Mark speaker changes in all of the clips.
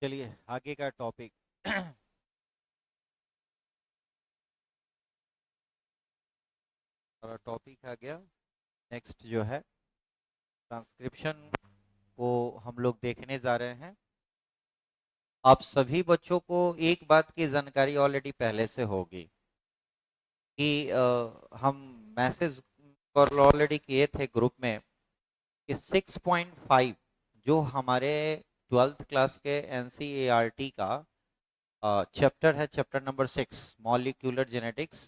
Speaker 1: चलिए आगे का टॉपिक। हमारा टॉपिक आ गया नेक्स्ट जो है ट्रांसक्रिप्शन को हम लोग देखने जा रहे हैं। आप सभी बच्चों को एक बात की जानकारी ऑलरेडी पहले से होगी कि हम मैसेज कॉल ऑलरेडी किए थे ग्रुप में कि 6.5 जो हमारे 12th क्लास के एनसीईआरटी का चैप्टर है, चैप्टर नंबर 6 मॉलिक्यूलर जेनेटिक्स।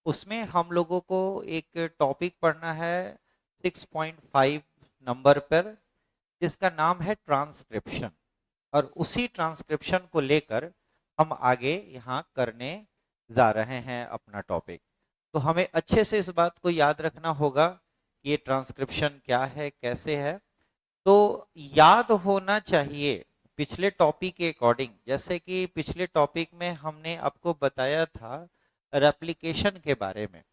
Speaker 1: उसमें हम लोगों को एक टॉपिक पढ़ना है 6.5 नंबर पर, जिसका नाम है ट्रांसक्रिप्शन। और उसी ट्रांसक्रिप्शन को लेकर हम आगे यहाँ करने जा रहे हैं अपना टॉपिक। तो हमें अच्छे से इस बात को याद रखना होगा कि ये ट्रांसक्रिप्शन क्या है, कैसे है। तो याद होना चाहिए पिछले टॉपिक के अकॉर्डिंग, जैसे कि पिछले टॉपिक में हमने आपको बताया था रेप्लिकेशन के बारे में।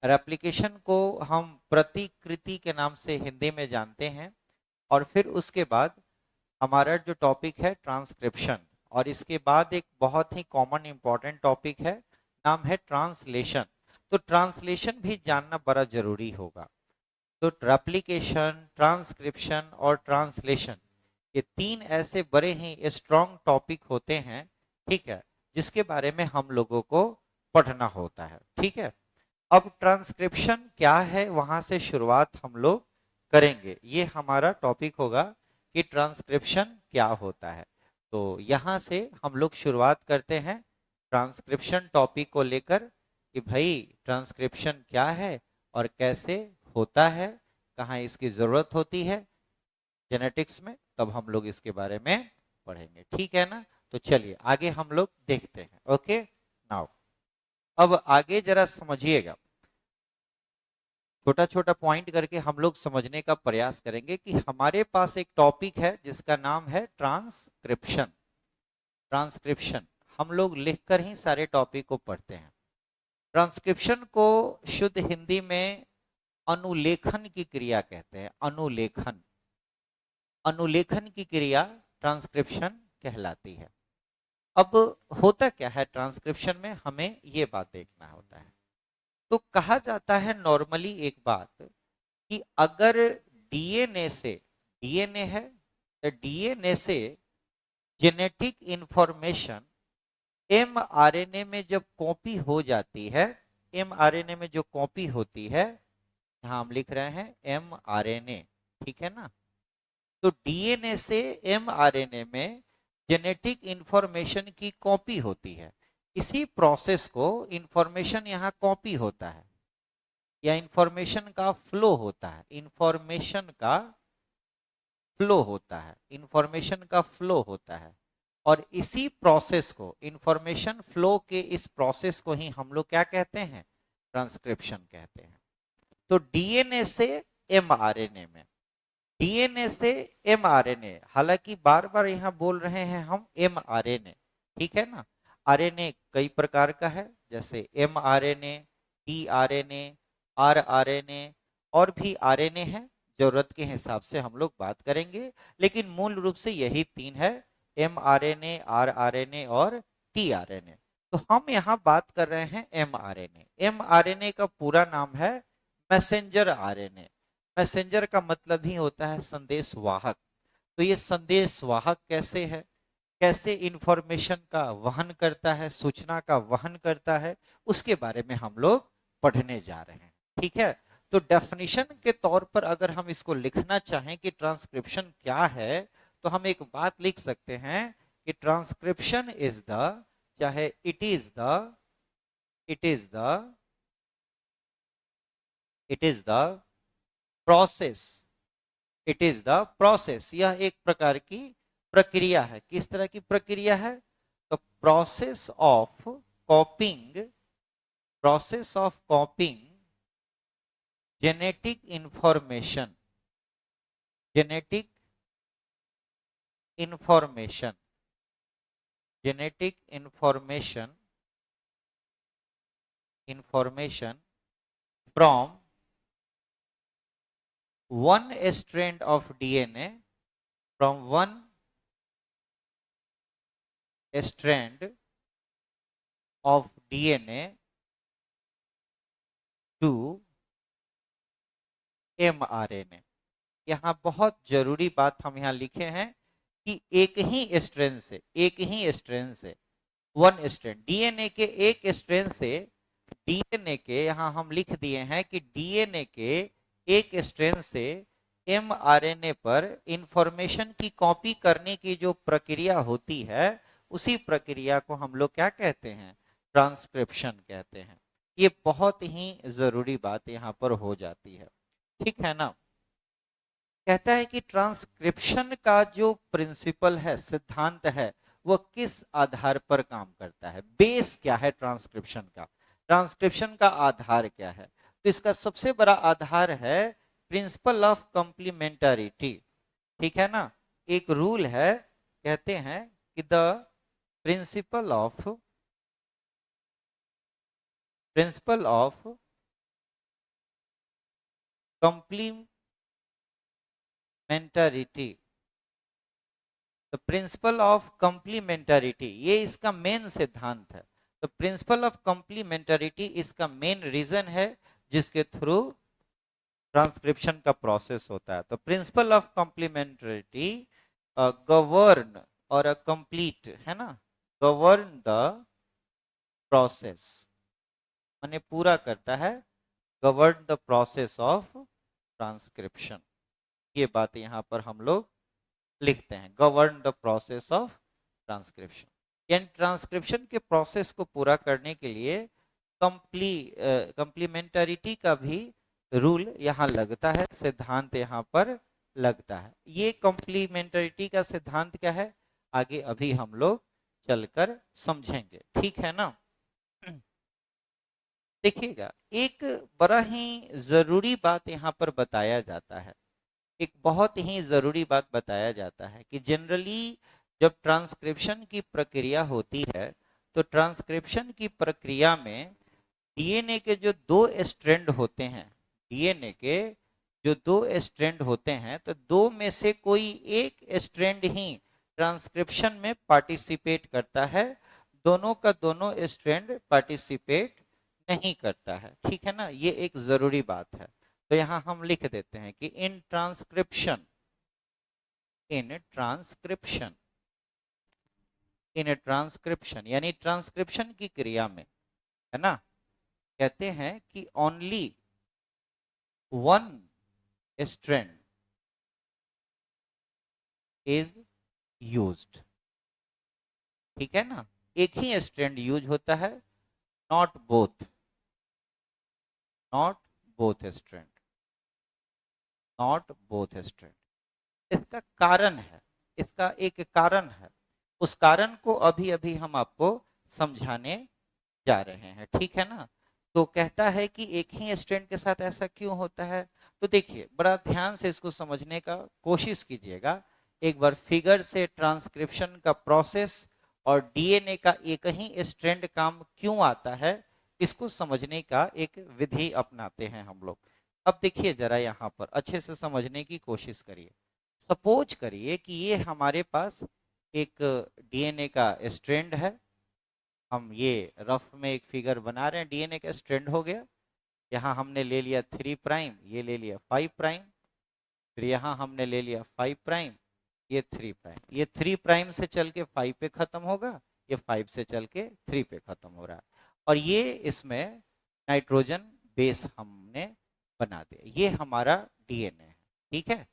Speaker 1: रेप्लिकेशन को हम प्रतिकृति के नाम से हिंदी में जानते हैं। और फिर उसके बाद हमारा जो टॉपिक है ट्रांसक्रिप्शन, और इसके बाद एक बहुत ही कॉमन इंपॉर्टेंट टॉपिक है, नाम है ट्रांसलेशन। तो ट्रांसलेशन भी जानना बड़ा जरूरी होगा। तो रेप्लिकेशन, ट्रांसक्रिप्शन और ट्रांसलेशन, ये तीन ऐसे बड़े ही स्ट्रॉन्ग टॉपिक होते हैं, ठीक है, जिसके बारे में हम लोगों को पढ़ना होता है। ठीक है, अब ट्रांसक्रिप्शन क्या है वहां से शुरुआत हम लोग करेंगे। ये हमारा टॉपिक होगा कि ट्रांसक्रिप्शन क्या होता है। तो यहां से हम लोग शुरुआत करते हैं ट्रांसक्रिप्शन टॉपिक को लेकर कि भाई ट्रांसक्रिप्शन क्या है और कैसे होता है, कहाँ इसकी जरूरत होती है जेनेटिक्स में, तब हम लोग इसके बारे में पढ़ेंगे। ठीक है ना? तो चलिए आगे हम लोग देखते हैं। ओके, नाउ अब आगे जरा समझिएगा, छोटा छोटा पॉइंट करके हम लोग समझने का प्रयास करेंगे कि हमारे पास एक टॉपिक है जिसका नाम है ट्रांसक्रिप्शन। ट्रांसक्रिप्शन हम लोग लिखकर ही सारे टॉपिक को पढ़ते हैं। ट्रांसक्रिप्शन को शुद्ध हिंदी में अनुलेखन की क्रिया कहते हैं। अनुलेखन, अनुलेखन की क्रिया ट्रांसक्रिप्शन कहलाती है। अब होता क्या है ट्रांसक्रिप्शन में, हमें ये बात देखना होता है। तो कहा जाता है नॉर्मली एक बात कि अगर डीएनए से, डीएनए है, तो डीएनए से जेनेटिक इंफॉर्मेशन एमआरएनए में जब कॉपी हो जाती है, एमआरएनए में जो कॉपी होती है, यहां हम लिख रहे हैं एमआरएनए, ठीक है ना? तो डीएनए से एमआरएनए में जेनेटिक इंफॉर्मेशन की कॉपी होती है। इसी प्रोसेस को इंफॉर्मेशन यहां कॉपी होता है या इंफॉर्मेशन का फ्लो होता है, इंफॉर्मेशन का फ्लो होता है, इंफॉर्मेशन का फ्लो होता है। और इसी प्रोसेस को, इंफॉर्मेशन फ्लो के इस प्रोसेस को ही हम लोग क्या कहते हैं? ट्रांसक्रिप्शन कहते हैं। तो डीएनए से एमआरएनए में, डीएनए से एमआरएनए, हालांकि बार बार यहां बोल रहे हैं हम एमआरएनए, ठीक है ना? आरएनए कई प्रकार का है, जैसे एमआरएनए, टीआरएनए, आरआरएनए, और भी आरएनए है। जरूरत के हिसाब से हम लोग बात करेंगे, लेकिन मूल रूप से यही तीन है, एमआरएनए, आरआरएनए और टीआरएनए। तो हम यहाँ बात कर रहे हैं एमआरएनए। एमआरएनए का पूरा नाम है मैसेंजर आरएनए। मैसेंजर का मतलब ही होता है संदेशवाहक। तो ये संदेशवाहक कैसे है, कैसे इंफॉर्मेशन का वहन करता है, सूचना का वहन करता है, उसके बारे में हम लोग पढ़ने जा रहे हैं। ठीक है, तो डेफिनेशन के तौर पर अगर हम इसको लिखना चाहें कि ट्रांसक्रिप्शन क्या है, तो हम एक बात लिख सकते हैं कि ट्रांसक्रिप्शन इज द, चाहे it is the it is the process, it is the process, यह एक प्रकार की प्रक्रिया है। किस तरह की प्रक्रिया है? तो process of कॉपिंग, process of कॉपिंग genetic information, genetic information, genetic information, information from one strand of DNA, from one strand of DNA to mRNA। यहाँ बहुत जरूरी बात हम यहाँ लिखे हैं कि एक ही स्ट्रेन से वन स्ट्रेन डीएनए के एक स्ट्रेन से डीएनए के यहाँ हम लिख दिए हैं कि डीएनए के एक स्ट्रेन से एमआरएनए पर इंफॉर्मेशन की कॉपी करने की जो प्रक्रिया होती है उसी प्रक्रिया को हम लोग क्या कहते हैं, ट्रांसक्रिप्शन कहते हैं। ये बहुत ही जरूरी बात यहाँ पर हो जाती है, ठीक है ना। कहता है कि ट्रांसक्रिप्शन का जो प्रिंसिपल है, सिद्धांत है, वो किस आधार पर काम करता है, बेस क्या है ट्रांसक्रिप्शन का, ट्रांसक्रिप्शन का आधार क्या है। तो इसका सबसे बड़ा आधार है प्रिंसिपल ऑफ कॉम्प्लीमेंटरिटी, ठीक है ना। एक रूल है, कहते हैं कि the principle of complementarity, the principle of complementarity, ये इसका मेन सिद्धांत है। तो प्रिंसिपल ऑफ कॉम्प्लीमेंटरिटी इसका मेन रीजन है जिसके थ्रू ट्रांसक्रिप्शन का प्रोसेस होता है। तो प्रिंसिपल ऑफ कॉम्प्लीमेंटरिटी गवर्न और कंप्लीट है ना, गवर्न द प्रोसेस, माने पूरा करता है, govern the process of transcription. ये बात यहाँ पर हम लोग लिखते हैं, govern the process of transcription. यानी ट्रांसक्रिप्शन के प्रोसेस को पूरा करने के लिए कंप्लीमेंटरिटी का भी रूल यहाँ लगता है, सिद्धांत यहाँ पर लगता है। ये कंप्लीमेंटरिटी का सिद्धांत क्या है, आगे अभी हम लोग चलकर समझेंगे, ठीक है ना। देखिएगा, एक बड़ा ही जरूरी बात यहाँ पर बताया जाता है, एक बहुत ही जरूरी बात बताया जाता है कि जनरली जब ट्रांसक्रिप्शन की प्रक्रिया होती है तो ट्रांसक्रिप्शन की प्रक्रिया में डीएनए के जो दो स्ट्रैंड होते हैं, डीएनए के जो दो स्ट्रैंड होते हैं, तो दो में से कोई एक स्ट्रैंड ही ट्रांसक्रिप्शन में पार्टिसिपेट करता है, दोनों का दोनों स्ट्रैंड पार्टिसिपेट नहीं करता है, ठीक है ना। ये एक जरूरी बात है। तो यहां हम लिख देते हैं कि इन ट्रांसक्रिप्शन यानी ट्रांसक्रिप्शन की क्रिया में, है ना, कहते हैं कि only one strand is used, ठीक है ना, एक ही स्ट्रैंड यूज होता है, not both strand, not both strand. इसका कारण है, इसका एक कारण है, उस कारण को अभी अभी हम आपको समझाने जा रहे हैं, ठीक है ना। तो कहता है कि एक ही स्ट्रैंड के साथ ऐसा क्यों होता है। तो देखिए, बड़ा ध्यान से इसको समझने का कोशिश कीजिएगा। एक बार फिगर से ट्रांसक्रिप्शन का प्रोसेस और डीएनए का एक ही स्ट्रैंड काम क्यों आता है, इसको समझने का एक विधि अपनाते हैं हम लोग। अब देखिए जरा, यहाँ पर अच्छे से समझने की कोशिश करिए। सपोज करिए कि ये हमारे पास एक डीएनए का स्ट्रैंड है, हम ये रफ में एक फिगर बना रहे हैं, डीएनए का स्ट्रैंड हो गया, यहाँ हमने ले लिया 3 प्राइम, ये ले लिया 5 प्राइम, फिर यहाँ हमने ले लिया 5 प्राइम, ये 3 प्राइम, ये 3 प्राइम से चल के 5 पे खत्म होगा, ये 5 से चल के 3 पे खत्म हो रहा है, और ये इसमें नाइट्रोजन बेस हमने बना दिया, ये हमारा डीएनए है, ठीक है।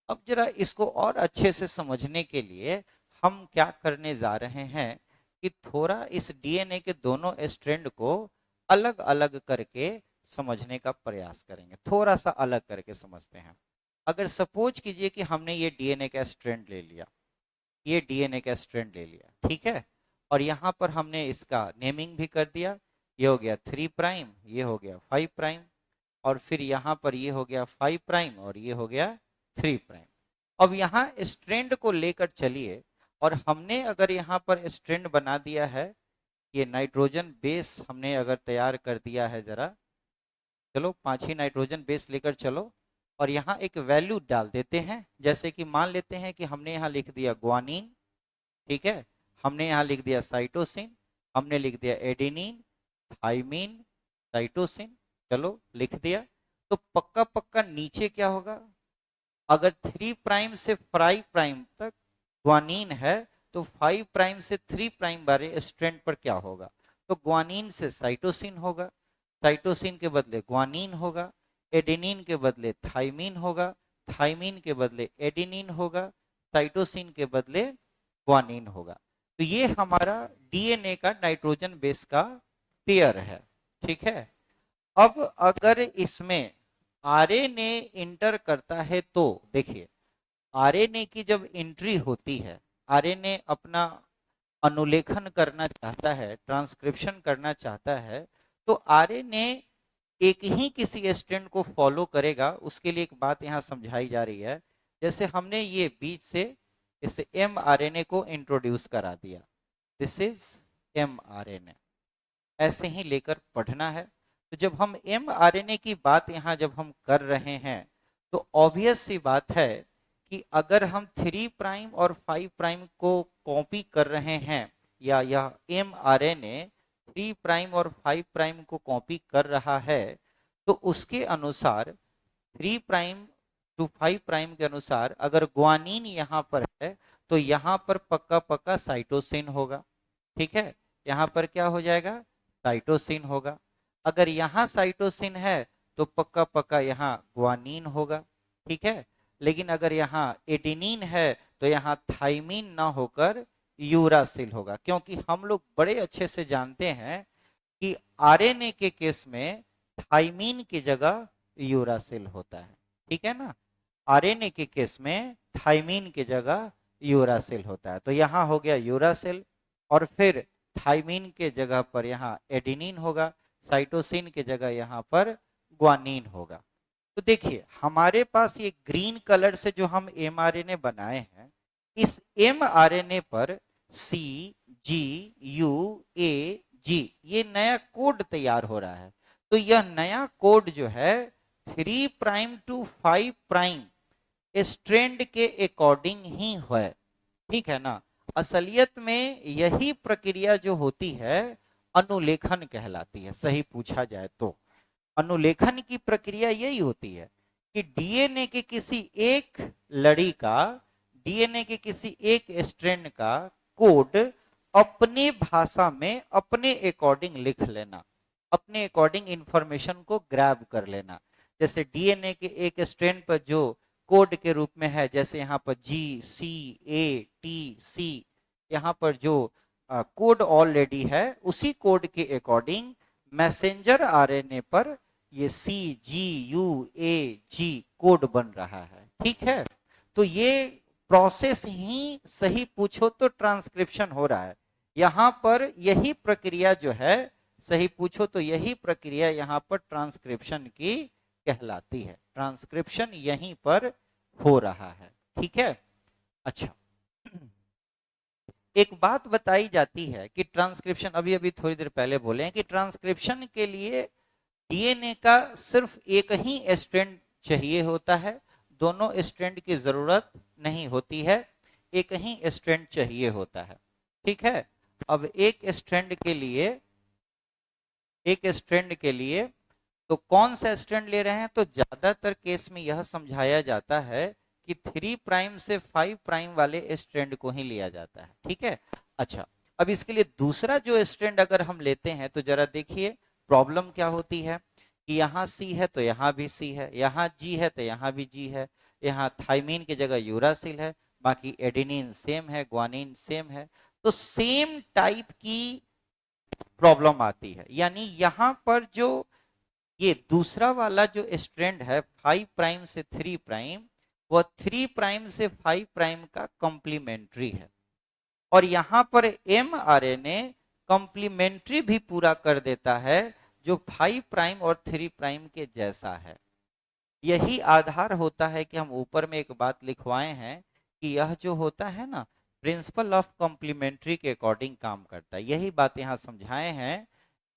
Speaker 1: अब जरा इसको और अच्छे से समझने के लिए हम क्या करने जा रहे हैं कि थोड़ा इस डीएनए के दोनों स्ट्रैंड को अलग अलग करके समझने का प्रयास करेंगे, थोड़ा सा अलग करके समझते हैं। अगर सपोज कीजिए कि हमने ये डीएनए का स्ट्रैंड ले लिया, ये डीएनए का स्ट्रैंड ले लिया, ठीक है, और यहाँ पर हमने इसका नेमिंग भी कर दिया, ये हो गया 3 प्राइम, ये हो गया 5 प्राइम, और फिर यहाँ पर ये हो गया 5 प्राइम और ये हो गया 3 प्राइम। अब यहाँ स्ट्रैंड को लेकर चलिए, और हमने अगर यहाँ पर स्ट्रैंड बना दिया है, ये नाइट्रोजन बेस हमने अगर तैयार कर दिया है, जरा चलो 5 ही नाइट्रोजन बेस लेकर चलो, और यहाँ एक वैल्यू डाल देते हैं, जैसे कि मान लेते हैं कि हमने यहाँ लिख दिया ग्वानीन, ठीक है, हमने यहाँ लिख दिया साइटोसिन, हमने लिख दिया एडेनिन, थाइमिन, साइटोसिन, चलो लिख दिया। तो पक्का पक्का नीचे क्या होगा, अगर 3 प्राइम से 5 प्राइम तक ग्वानिन है तो 5 प्राइम से 3 प्राइम वाले स्ट्रैंड पर क्या होगा, तो ग्वानिन से साइटोसिन होगा, साइटोसिन के बदले ग्वानिन होगा, एडेनिन के बदले थाइमिन होगा, थाइमिन के बदले एडेनिन होगा, साइटोसिन के बदले ग्वानिन होगा। तो ये हमारा डीएनए का नाइट्रोजन बेस का पेयर है, ठीक है। अब अगर इसमें आरएनए इंटर करता है तो देखिए, आरएनए की जब एंट्री होती है, आरएनए अपना अनुलेखन करना चाहता है, ट्रांसक्रिप्शन करना चाहता है, तो आरएनए एक ही किसी स्ट्रैंड को फॉलो करेगा। उसके लिए एक बात यहाँ समझाई जा रही है, जैसे हमने ये बीच से इस mRNA को इंट्रोड्यूस करा दिया, दिस इज mRNA, ऐसे ही लेकर पढ़ना है। तो जब हम mRNA की बात यहाँ जब हम कर रहे हैं तो ऑब्वियस सी बात है कि अगर हम 3 प्राइम और 5 प्राइम को कॉपी कर रहे हैं, या यह mRNA 3 प्राइम और 5 प्राइम को कॉपी कर रहा है, तो उसके अनुसार 3 प्राइम टू 5 प्राइम के अनुसार अगर ग्वानिन यहाँ पर है तो यहाँ पर पक्का पक्का साइटोसिन होगा, ठीक है। यहाँ पर क्या हो जाएगा, साइटोसिन होगा। अगर यहाँ साइटोसिन है तो पक्का पक्का यहाँ ग्वानिन होगा, ठीक है। लेकिन अगर यहाँ एडेनिन है तो यहाँ थाइमिन ना होकर यूरासिल होगा, क्योंकि हम लोग बड़े अच्छे से जानते हैं कि आरएनए के केस में थाइमिन की जगह यूरासिल होता है, ठीक है ना। आरएनए के केस में थाइमिन की जगह यूरासिल होता है, तो यहाँ हो गया यूरासिल, और फिर थाइमिन के जगह पर यहाँ एडेनिन होगा, साइटोसिन के जगह यहाँ पर ग्वानिन होगा। तो देखिए हमारे पास ये ग्रीन कलर से जो हम एमआरएनए बनाए हैं, इस एमआरएनए पर सी जी यू ए जी ये नया कोड तैयार हो रहा है। तो यह नया कोड जो है 3 प्राइम टू 5 प्राइम स्ट्रैंड के अकॉर्डिंग ही है, ठीक है ना। असलियत में यही प्रक्रिया जो होती है अनुलेखन कहलाती है, सही पूछा जाए तो अनुलेखन की प्रक्रिया यही होती है कि डीएनए के किसी एक लड़ी का, डीएनए के किसी एक स्ट्रैंड का कोड अपने भाषा में अपने अकॉर्डिंग लिख लेना, अपने अकॉर्डिंग इंफॉर्मेशन को ग्रैब कर लेना। जैसे डीएनए के एक स्ट्रैंड पर जो कोड के रूप में है, जैसे यहाँ पर GCATC, यहाँ पर जो कोड ऑलरेडी है उसी कोड के अकॉर्डिंग मैसेंजर आरएनए पर ये CGUAG कोड बन रहा है, ठीक है। तो ये प्रोसेस ही सही पूछो तो ट्रांसक्रिप्शन हो रहा है। यहाँ पर यही प्रक्रिया जो है, सही पूछो तो यही प्रक्रिया यहाँ पर ट्रांसक्रिप्शन की कहलाती है, ट्रांसक्रिप्शन यहीं पर हो रहा है, ठीक है। अच्छा, एक बात बताई जाती है कि ट्रांसक्रिप्शन, अभी अभी थोड़ी देर पहले बोले हैं कि ट्रांसक्रिप्शन के लिए डीएनए का सिर्फ एक ही स्ट्रैंड चाहिए होता है, दोनों स्ट्रैंड की जरूरत नहीं होती है, एक ही स्ट्रैंड चाहिए होता है, ठीक है। अब एक स्ट्रैंड के लिए तो कौन सा स्ट्रैंड ले रहे हैं, तो ज्यादातर केस में यह समझाया जाता है कि 3 प्राइम से 5 प्राइम वाले स्ट्रैंड को ही लिया जाता है, ठीक है। अच्छा, अब इसके लिए दूसरा जो स्ट्रैंड अगर हम लेते हैं तो जरा देखिए प्रॉब्लम क्या होती है कि यहाँ सी है तो यहाँ भी सी है, यहाँ जी है तो यहाँ भी जी है, यहाँ थाइमिन की जगह यूरासिल है, बाकी एडेनिन सेम है, ग्वानिन सेम है, तो सेम टाइप की प्रॉब्लम आती है। यानी यहाँ पर जो ये दूसरा वाला जो स्ट्रैंड है 5 प्राइम से 3 प्राइम, वह 3 प्राइम से 5 प्राइम का कॉम्प्लीमेंट्री है, और यहां पर mRNA कॉम्प्लीमेंट्री भी पूरा कर देता है जो 5 प्राइम और 3 प्राइम के जैसा है। यही आधार होता है कि हम ऊपर में एक बात लिखवाए हैं कि यह जो होता है ना प्रिंसिपल ऑफ कॉम्प्लीमेंट्री के अकॉर्डिंग काम करता है। यही बात यहाँ समझाए हैं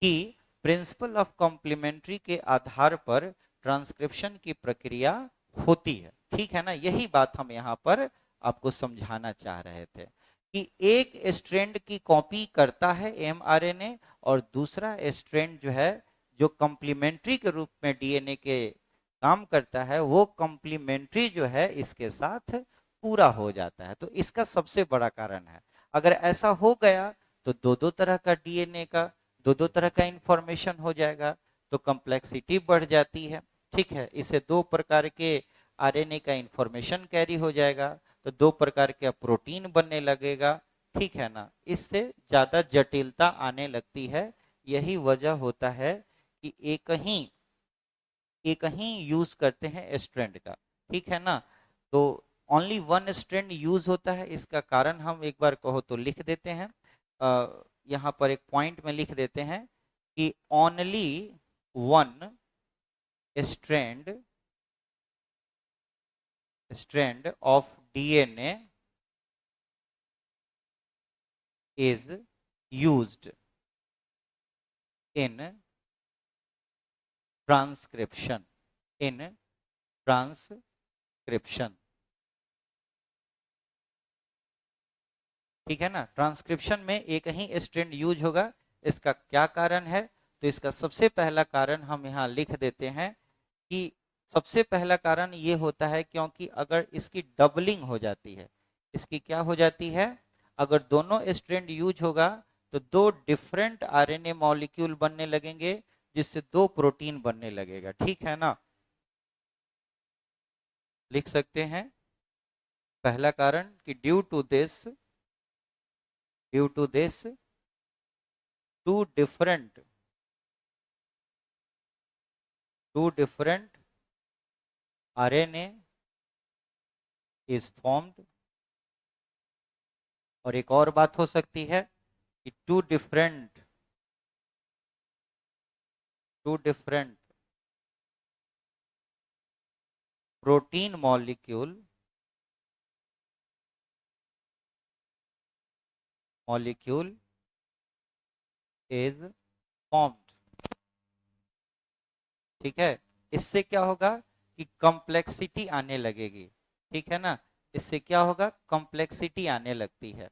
Speaker 1: कि प्रिंसिपल ऑफ कॉम्प्लीमेंट्री के आधार पर ट्रांसक्रिप्शन की प्रक्रिया होती है, ठीक है ना। यही बात हम यहाँ पर आपको समझाना चाह रहे थे कि एक स्ट्रैंड की कॉपी करता है एमआरएनए और दूसरा स्ट्रैंड जो है, जो कंप्लीमेंट्री के रूप में डीएनए के काम करता है, वो कंप्लीमेंट्री जो है इसके साथ पूरा हो जाता है। तो इसका सबसे बड़ा कारण है। अगर ऐसा हो गया तो दो दो तरह का डीएनए का, दो दो तरह का इंफॉर्मेशन हो जाएगा, तो कॉम्प्लेक्सिटी बढ़ जाती है। ठीक है, इसे दो प्रकार के आरएनए का इंफॉर्मेशन कैरी हो जाएगा, तो दो प्रकार का प्रोटीन बनने लगेगा। ठीक है ना, इससे ज्यादा जटिलता आने लगती है। यही वजह होता है कि एक ही यूज करते हैं स्ट्रैंड का। ठीक है ना, तो ओनली वन स्ट्रैंड यूज होता है। इसका कारण हम एक बार कहो तो लिख देते हैं, यहाँ पर एक पॉइंट में लिख देते हैं कि only one strand of DNA is used in transcription. ठीक है ना, ट्रांसक्रिप्शन में एक ही स्ट्रैंड यूज होगा। इसका क्या कारण है? तो इसका सबसे पहला कारण हम यहाँ लिख देते हैं कि सबसे पहला कारण ये होता है क्योंकि अगर इसकी डबलिंग हो जाती है, इसकी क्या हो जाती है, अगर दोनों स्ट्रैंड यूज होगा तो दो डिफरेंट आरएनए मॉलिक्यूल बनने लगेंगे, जिससे दो प्रोटीन बनने लगेगा। ठीक है ना, लिख सकते हैं पहला कारण कि due to this two different RNA is formed. और एक और बात हो सकती है कि two different protein molecule is formed. ठीक है, इससे क्या होगा कि कॉम्प्लेक्सिटी आने लगेगी। ठीक है ना, इससे क्या होगा, कॉम्प्लेक्सिटी आने लगती है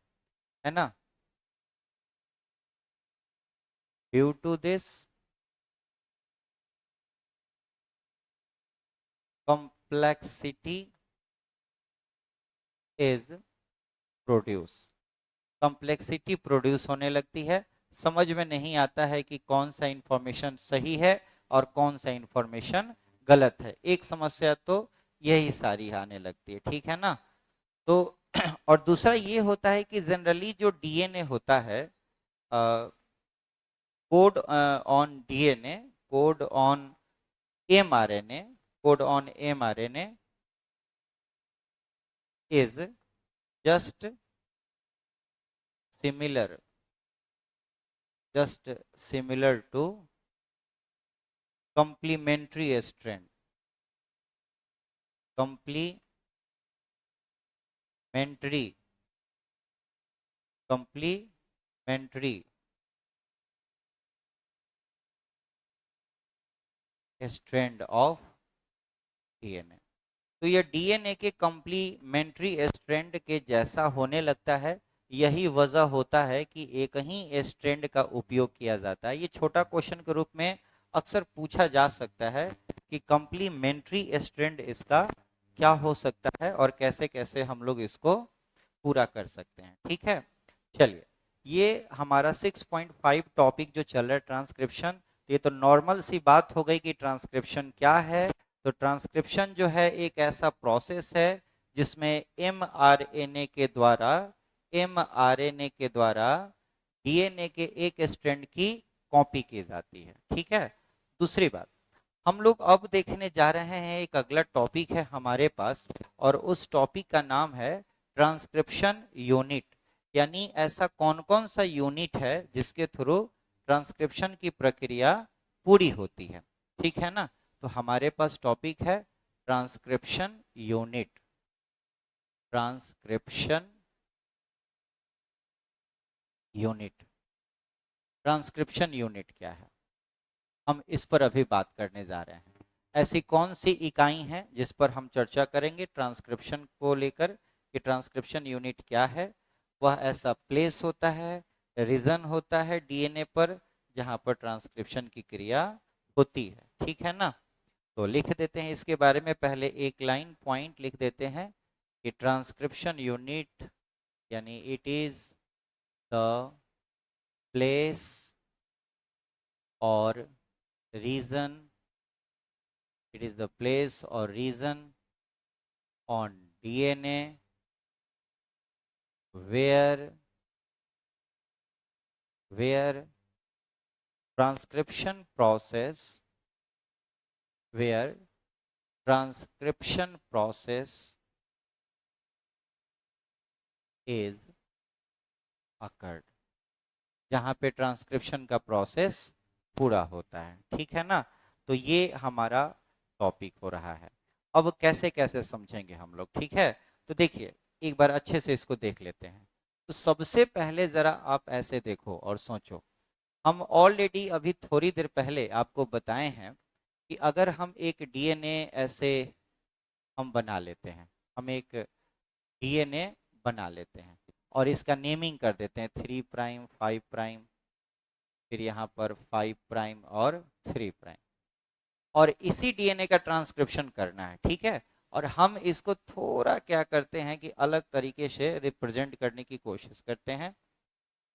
Speaker 1: ना। Due to this complexity is produce, complexity produce होने लगती है। समझ में नहीं आता है कि कौन सा इंफॉर्मेशन सही है और कौन सा इंफॉर्मेशन गलत है। एक समस्या तो यही सारी आने लगती है। ठीक है ना, तो और दूसरा ये होता है कि जनरली जो डीएनए होता है, code on DNA, code on mRNA, code on mRNA is just similar to complementary strand, complementary strand of DNA. तो यह डीएनए के कंप्लीमेंट्री स्ट्रैंड के जैसा होने लगता है। यही वजह होता है कि एक ही स्ट्रैंड का उपयोग किया जाता है। ये छोटा क्वेश्चन के रूप में अक्सर पूछा जा सकता है कि कंप्लीमेंट्री स्ट्रैंड इसका क्या हो सकता है और कैसे कैसे हम लोग इसको पूरा कर सकते हैं। ठीक है, चलिए, ये हमारा 6.5 टॉपिक जो चल रहा है ट्रांसक्रिप्शन, ये तो नॉर्मल सी बात हो गई कि ट्रांसक्रिप्शन क्या है। तो ट्रांसक्रिप्शन जो है एक ऐसा प्रोसेस है जिसमें एमआरएनए के द्वारा डीएनए के एक स्ट्रैंड की कॉपी की जाती है। ठीक है, दूसरी बात, हम लोग अब देखने जा रहे हैं एक अगला टॉपिक है हमारे पास, और उस टॉपिक का नाम है ट्रांसक्रिप्शन यूनिट। यानी ऐसा कौन कौन सा यूनिट है जिसके थ्रू ट्रांसक्रिप्शन की प्रक्रिया पूरी होती है। ठीक है ना, तो हमारे पास टॉपिक है ट्रांसक्रिप्शन यूनिट। ट्रांसक्रिप्शन यूनिट क्या है, हम इस पर अभी बात करने जा रहे हैं। ऐसी कौन सी इकाई हैं जिस पर हम चर्चा करेंगे ट्रांसक्रिप्शन को लेकर कि ट्रांसक्रिप्शन यूनिट क्या है। वह ऐसा प्लेस होता है, रीजन होता है डीएनए पर जहां पर ट्रांसक्रिप्शन की क्रिया होती है। ठीक है ना? तो लिख देते हैं इसके बारे में, पहले एक लाइन पॉइंट लिख देते हैं कि ट्रांसक्रिप्शन यूनिट यानी इट इज द प्लेस और reason, it is the place or region on DNA where transcription process where transcription process is occurred, जहां पे ट्रांसक्रिप्शन का प्रोसेस पूरा होता है। ठीक है ना? तो ये हमारा टॉपिक हो रहा है। अब कैसे कैसे समझेंगे हम लोग, ठीक है? तो देखिए एक बार अच्छे से इसको देख लेते हैं। तो सबसे पहले जरा आप ऐसे देखो और सोचो, हम ऑलरेडी अभी थोड़ी देर पहले आपको बताए हैं कि अगर हम एक डीएनए ऐसे हम बना लेते हैं, हम एक डीएनए बना लेते हैं और इसका नेमिंग कर देते हैं 3 प्राइम 5 प्राइम, फिर यहाँ पर 5 प्राइम और 3 प्राइम, और इसी डीएनए का ट्रांसक्रिप्शन करना है। ठीक है? और हम इसको थोड़ा क्या करते हैं कि अलग तरीके से रिप्रेजेंट करने की कोशिश करते हैं।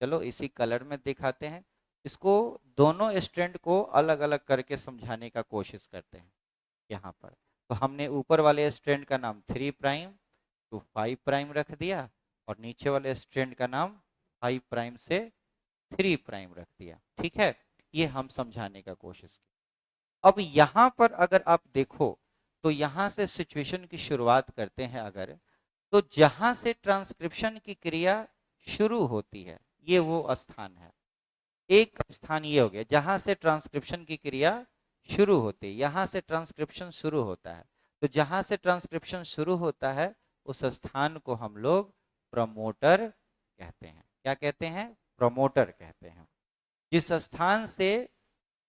Speaker 1: चलो इसी कलर में दिखाते हैं इसको, दोनों स्ट्रैंड को अलग अलग करके समझाने का कोशिश करते हैं यहाँ पर। तो हमने ऊपर वाले स्ट्रैंड का नाम 3 प्राइम टू 5 प्राइम रख दिया और नीचे वाले स्ट्रैंड का नाम 5 प्राइम से 3 प्राइम रख दिया। ठीक है? ये हम समझाने का कोशिश की। अब यहां पर अगर आप देखो तो यहां से सिचुएशन की शुरुआत करते हैं अगर, तो जहां से ट्रांसक्रिप्शन की क्रिया शुरू होती है ये वो स्थान है। एक स्थान ये हो गया जहां से ट्रांसक्रिप्शन की क्रिया शुरू होती है, यहां से ट्रांसक्रिप्शन शुरू होता है। तो जहां से ट्रांसक्रिप्शन शुरू होता है उस स्थान को हम लोग प्रमोटर कहते हैं। क्या कहते हैं? प्रमोटर कहते हैं। जिस स्थान से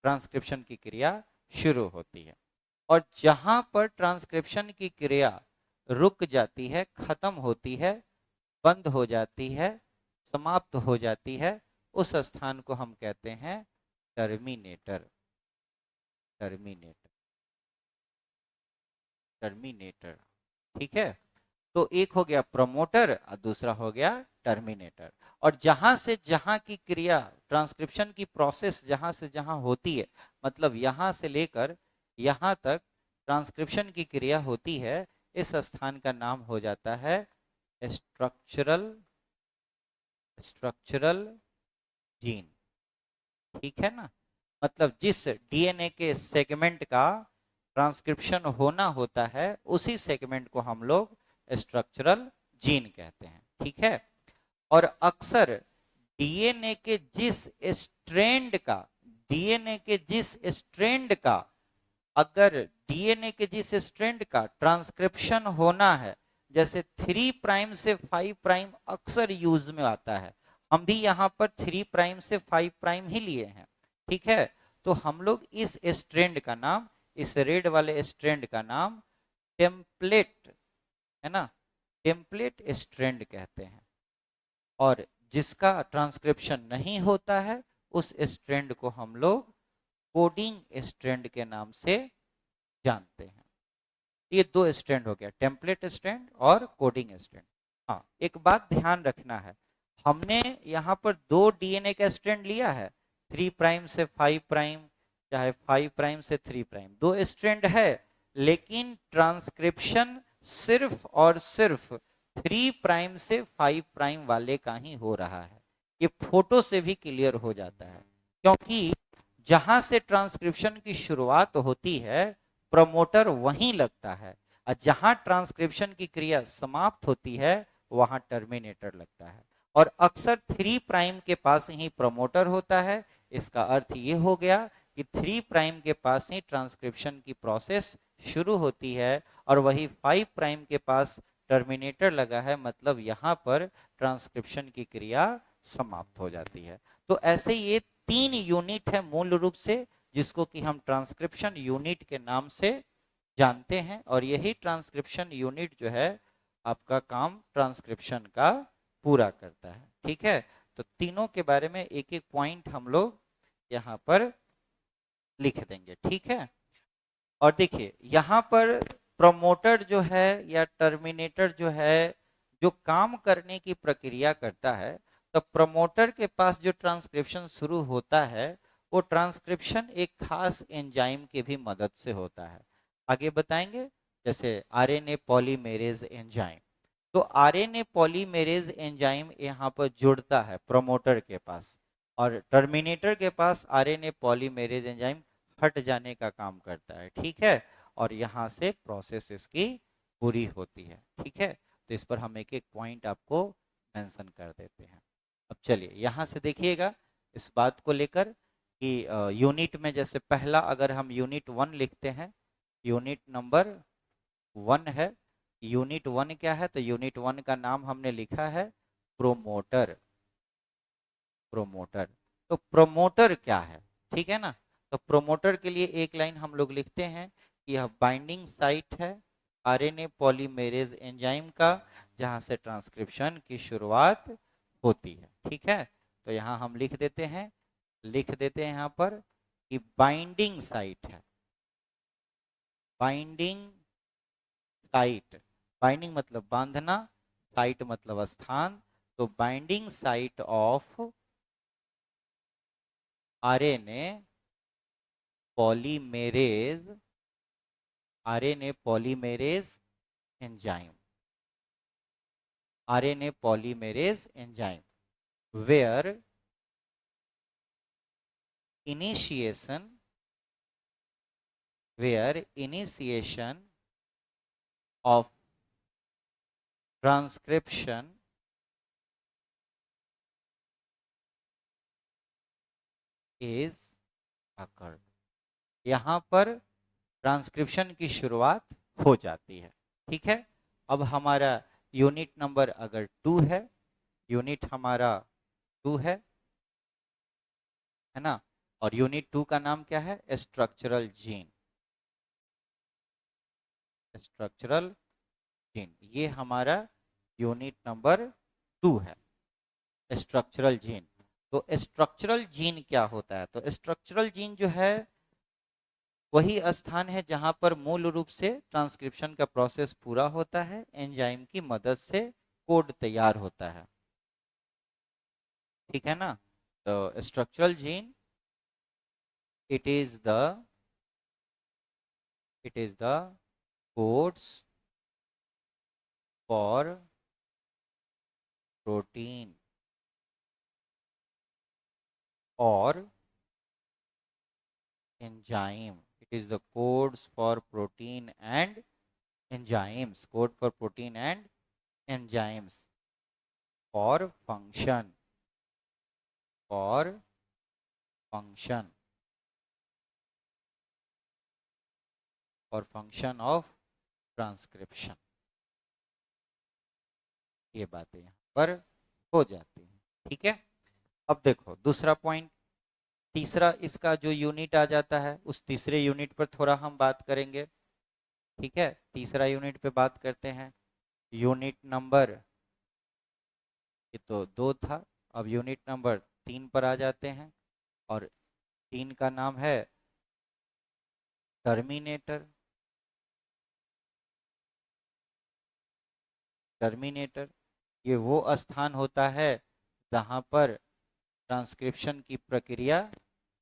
Speaker 1: ट्रांसक्रिप्शन की क्रिया शुरू होती है और जहां पर ट्रांसक्रिप्शन की क्रिया रुक जाती है, खत्म होती है, बंद हो जाती है, समाप्त हो जाती है, उस स्थान को हम कहते हैं टर्मिनेटर। Terminator, terminator. ठीक है? तो एक हो गया प्रमोटर और दूसरा हो गया टर्मिनेटर। और जहां से जहां की क्रिया, ट्रांसक्रिप्शन की प्रोसेस जहां से जहां होती है, मतलब यहां से लेकर यहां तक ट्रांसक्रिप्शन की क्रिया होती है, इस स्थान का नाम हो जाता है स्ट्रक्चरल स्ट्रक्चरल जीन। ठीक है ना? मतलब जिस डीएनए के सेगमेंट का ट्रांसक्रिप्शन होना होता है उसी सेगमेंट को हम लोग स्ट्रक्चरल जीन कहते हैं। ठीक है? और अक्सर डीएनए के जिस स्ट्रैंड का डीएनए के जिस स्ट्रैंड का अगर डीएनए के जिस स्ट्रैंड का ट्रांसक्रिप्शन होना है, जैसे 3 प्राइम से 5 प्राइम अक्सर यूज में आता है, हम भी यहाँ पर 3 प्राइम से 5 प्राइम ही लिए हैं। ठीक है? तो हम लोग इस स्ट्रैंड का नाम, इस रेड वाले स्ट्रैंड का नाम टेम्पलेट, है ना, टेम्पलेट स्ट्रैंड कहते हैं। और जिसका ट्रांसक्रिप्शन नहीं होता है उस स्ट्रैंड को हम लोग कोडिंग स्ट्रैंड के नाम से जानते हैं। ये दो स्ट्रैंड हो गया, टेम्पलेट स्ट्रैंड और कोडिंग स्ट्रैंड। हाँ, एक बात ध्यान रखना है, हमने यहाँ पर दो डीएनए का स्ट्रैंड लिया है, 3 प्राइम से 5 प्राइम, चाहे 5 प्राइम से 3 प्राइम, दो स्ट्रैंड है, लेकिन ट्रांसक्रिप्शन सिर्फ और सिर्फ 3 प्राइम से 5 प्राइम वाले का ही हो रहा है। ये फोटो से भी क्लियर हो जाता है, क्योंकि जहां से ट्रांसक्रिप्शन की शुरुआत होती है प्रमोटर वहीं लगता है, और जहां ट्रांसक्रिप्शन की क्रिया समाप्त होती है वहां टर्मिनेटर लगता है। और अक्सर 3 प्राइम के पास ही प्रमोटर होता है। इसका अर्थ ये हो गया कि 3 प्राइम के पास ही ट्रांसक्रिप्शन की प्रोसेस शुरू होती है और वही 5 प्राइम के पास टर्मिनेटर लगा है, मतलब यहां पर ट्रांसक्रिप्शन की क्रिया समाप्त हो जाती है। तो ऐसे ये 3 यूनिट है मूल रूप से, जिसको कि हम ट्रांसक्रिप्शन यूनिट के नाम से जानते हैं। और यही ट्रांसक्रिप्शन यूनिट जो है आपका काम ट्रांसक्रिप्शन का पूरा करता है। ठीक है, तो तीनों के बारे में एक एक पॉइंट हम लोग यहाँ पर लिख देंगे। ठीक है, और देखिए यहाँ पर प्रमोटर जो है या टर्मिनेटर जो है, जो काम करने की प्रक्रिया करता है, तो प्रमोटर के पास जो ट्रांसक्रिप्शन शुरू होता है, वो ट्रांसक्रिप्शन एक खास एंजाइम की भी मदद से होता है। आगे बताएंगे, जैसे आरएनए पॉलीमेरेज एंजाइम। तो आरएनए पॉलीमेरेज एंजाइम यहाँ पर जुड़ता है प्रमोटर के पास, और टर्मिनेटर के पास आरएनए पॉलीमेरेज एंजाइम हट जाने का काम करता है। ठीक है, और यहाँ से प्रोसेस इसकी पूरी होती है। ठीक है, तो इस पर हम एक एक पॉइंट आपको मेंशन कर देते हैं। अब चलिए यहाँ से देखिएगा इस बात को लेकर कि यूनिट में जैसे पहला अगर हम यूनिट 1 लिखते हैं, यूनिट नंबर 1 है। यूनिट 1 क्या है, तो यूनिट 1 का नाम हमने लिखा है प्रोमोटर। प्रोमोटर, तो प्रोमोटर क्या है, ठीक है ना। तो प्रोमोटर के लिए एक लाइन हम लोग लिखते हैं कि यह बाइंडिंग साइट है आरएनए पॉलीमेरेज एंजाइम का, जहां से ट्रांसक्रिप्शन की शुरुआत होती है। ठीक है, तो यहाँ हम लिख देते हैं यहाँ पर कि बाइंडिंग साइट है। बाइंडिंग साइट, बाइंडिंग मतलब बांधना, साइट मतलब स्थान, तो binding site of RNA polymerase, RNA polymerase enzyme, RNA polymerase enzyme where initiation, where initiation of transcription is occurred. यहां पर ट्रांसक्रिप्शन की शुरुआत हो जाती है। ठीक है, अब हमारा यूनिट नंबर अगर 2 है, यूनिट हमारा 2 है ना, और यूनिट 2 का नाम क्या है, स्ट्रक्चरल जीन। स्ट्रक्चरल जीन, ये हमारा यूनिट नंबर 2 है, स्ट्रक्चरल जीन। तो स्ट्रक्चरल जीन क्या होता है, तो स्ट्रक्चरल जीन जो है वही स्थान है जहां पर मूल रूप से ट्रांसक्रिप्शन का प्रोसेस पूरा होता है, एंजाइम की मदद से कोड तैयार होता है। ठीक है ना, तो structural gene it is the, it is the codes for protein और enzyme. It is the codes for protein and enzymes. Code for protein and enzymes for function. For function. For function of transcription. ये बातें यहाँ पर हो जाती हैं। ठीक है, अब देखो दूसरा पॉइंट, तीसरा इसका जो यूनिट आ जाता है, उस तीसरे यूनिट पर थोड़ा हम बात करेंगे। ठीक है, तीसरा यूनिट पे बात करते हैं। यूनिट नंबर, ये तो 2 था, अब यूनिट नंबर 3 पर आ जाते हैं, और 3 का नाम है टर्मिनेटर। टर्मिनेटर, ये वो स्थान होता है जहां पर ट्रांसक्रिप्शन की प्रक्रिया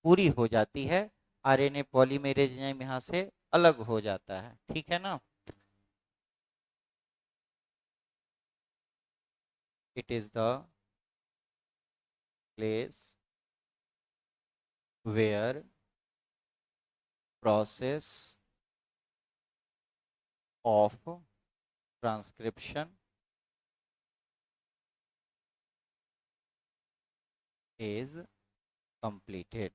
Speaker 1: पूरी हो जाती है, आरएनए पॉलीमेरेज एंजाइम यहां से अलग हो जाता है। ठीक है ना, it is the place where process of transcription is completed.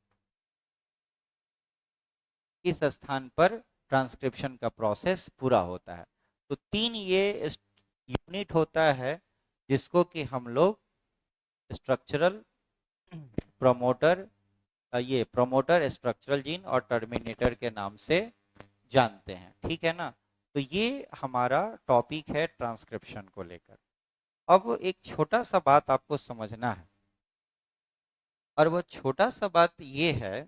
Speaker 1: इस स्थान पर ट्रांसक्रिप्शन का प्रोसेस पूरा होता है। तो 3 ये यूनिट होता है जिसको कि हम लोग स्ट्रक्चरल, प्रोमोटर, ये प्रोमोटर, स्ट्रक्चरल जीन और टर्मिनेटर के नाम से जानते हैं। ठीक है ना, तो ये हमारा टॉपिक है ट्रांसक्रिप्शन को लेकर। अब एक छोटा सा बात आपको समझना है, और वो छोटा सा बात ये है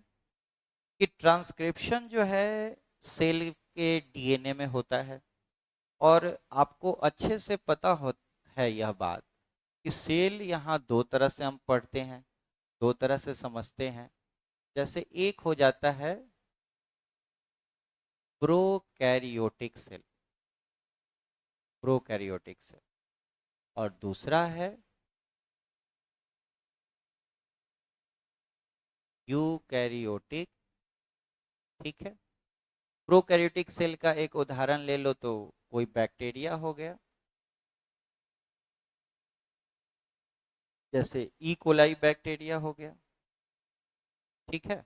Speaker 1: कि ट्रांसक्रिप्शन जो है सेल के डीएनए में होता है। और आपको अच्छे से पता हो है यह बात कि सेल यहाँ दो तरह से हम पढ़ते हैं, दो तरह से समझते हैं। जैसे एक हो जाता है प्रोकैरियोटिक सेल, प्रोकैरियोटिक सेल, और दूसरा है यूकैरियोटिक। ठीक है, प्रोकैरियोटिक सेल का एक उदाहरण ले लो तो कोई बैक्टीरिया हो गया, जैसे ई कोलाई बैक्टीरिया हो गया। ठीक है,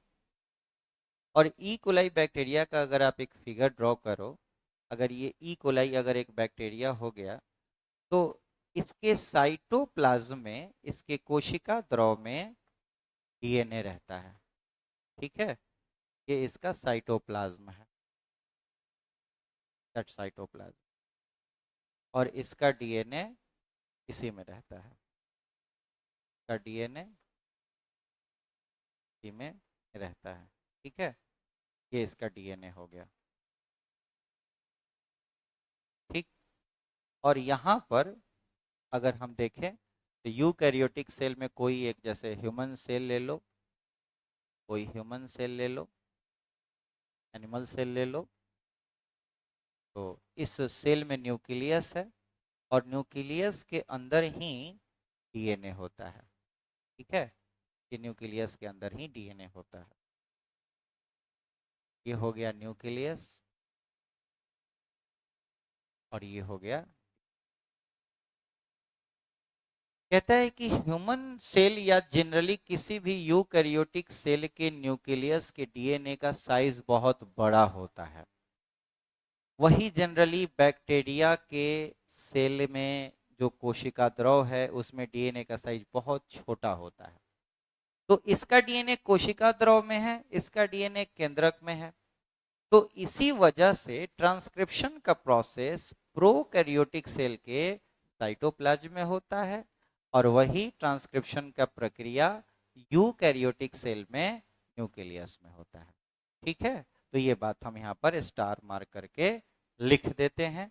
Speaker 1: और ई कोलाई बैक्टीरिया का अगर आप एक फिगर ड्रॉ करो, अगर ये ई कोलाई अगर एक बैक्टीरिया हो गया, तो इसके साइटोप्लाज्म में, इसके कोशिका द्रव में डीएनए रहता है। ठीक है, ये इसका साइटोप्लाज्म है, दैट साइटोप्लाज्म, और इसका डीएनए इसी में रहता है, इसका डीएनए इसी में रहता है। ठीक है, ये इसका डीएनए हो गया। ठीक, और यहाँ पर अगर हम देखें तो यूकैरियोटिक सेल में कोई एक, जैसे ह्यूमन सेल ले लो, कोई ह्यूमन सेल ले लो, एनिमल सेल ले लो, तो इस सेल में न्यूक्लियस है, और न्यूक्लियस के अंदर ही डीएनए होता है। ठीक है, ये न्यूक्लियस के अंदर ही डीएनए होता है। ये हो गया न्यूक्लियस, और ये हो गया। कहता है कि ह्यूमन सेल या जनरली किसी भी यूकैरियोटिक सेल के न्यूक्लियस के डीएनए का साइज बहुत बड़ा होता है। वही जनरली बैक्टीरिया के सेल में जो कोशिका द्रव है उसमें डीएनए का साइज बहुत छोटा होता है। तो इसका डीएनए कोशिका द्रव में है, इसका डीएनए केंद्रक में है। तो इसी वजह से ट्रांसक्रिप्शन का प्रोसेस प्रोकैरियोटिक सेल के साइटोप्लाज्म में होता है, और वही ट्रांसक्रिप्शन का प्रक्रिया यूकैरियोटिक सेल में न्यूक्लियस में होता है। ठीक है, तो ये बात हम यहाँ पर स्टार मार्क करके लिख देते हैं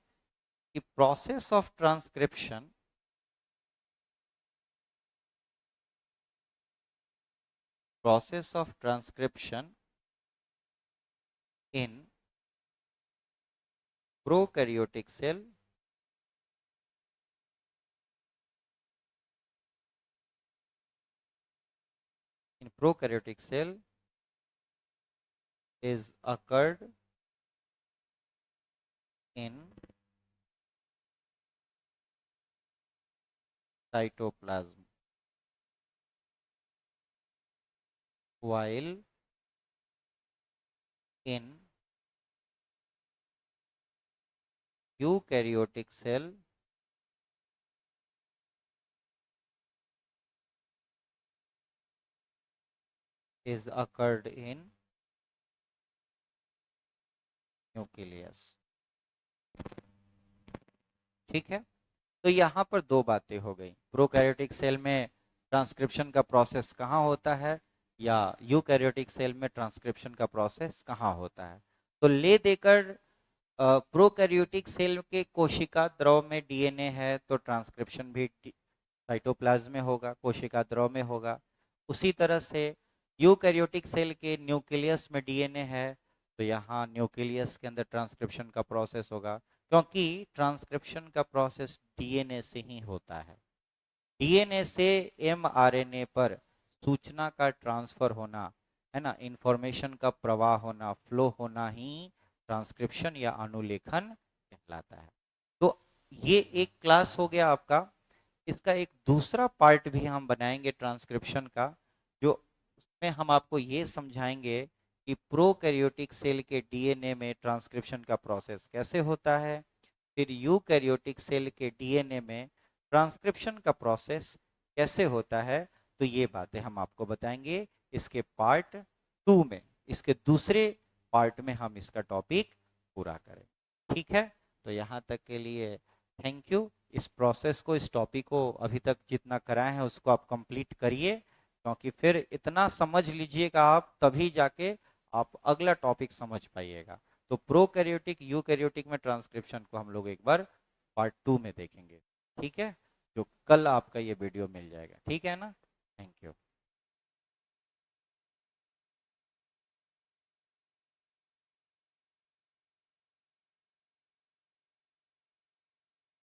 Speaker 1: कि process of transcription, process of transcription in prokaryotic cell, in prokaryotic cell is occurred in cytoplasm, while in eukaryotic cell is occurred in nucleus। ठीक है, तो यहाँ पर दो बातें हो गई, प्रोकैरियोटिक सेल में ट्रांसक्रिप्शन का प्रोसेस कहाँ होता है, या यूकैरियोटिक सेल में ट्रांसक्रिप्शन का प्रोसेस कहाँ होता है। तो ले देकर प्रोकैरियोटिक सेल के कोशिका द्रव में डीएनए है, तो ट्रांसक्रिप्शन भी साइटोप्लाज्म में होगा, कोशिका द्रव में होगा। उसी तरह से यूकैरियोटिक सेल के न्यूक्लियस में डीएनए है, तो यहाँ न्यूक्लियस के अंदर ट्रांसक्रिप्शन का प्रोसेस होगा, क्योंकि ट्रांसक्रिप्शन का प्रोसेस डीएनए से ही होता है। डीएनए से एमआरएनए पर सूचना का ट्रांसफर होना, है ना, इंफॉर्मेशन का प्रवाह होना, फ्लो होना ही ट्रांसक्रिप्शन या अनुलेखन कहलाता है। तो ये एक क्लास हो गया आपका। इसका एक दूसरा पार्ट भी हम बनाएंगे ट्रांसक्रिप्शन का, जो उसमें हम आपको ये समझाएंगे कि प्रोकैरियोटिक सेल के डीएनए में ट्रांसक्रिप्शन का प्रोसेस कैसे होता है, फिर यूकैरियोटिक सेल के डीएनए में ट्रांसक्रिप्शन का प्रोसेस कैसे होता है। तो ये बातें हम आपको बताएंगे इसके पार्ट 2 में, इसके दूसरे पार्ट में हम इसका टॉपिक पूरा करें। ठीक है, तो यहाँ तक के लिए थैंक यू। इस प्रोसेस को, इस टॉपिक को अभी तक जितना कराए हैं उसको आप कंप्लीट करिए, क्योंकि फिर इतना समझ लीजिएगा आप, तभी जाके आप अगला टॉपिक समझ पाइएगा। तो प्रोकैरियोटिक यूकैरियोटिक में ट्रांसक्रिप्शन को हम लोग एक बार पार्ट 2 में देखेंगे, ठीक है, जो कल आपका ये वीडियो मिल जाएगा, ठीक है ना। Thank you.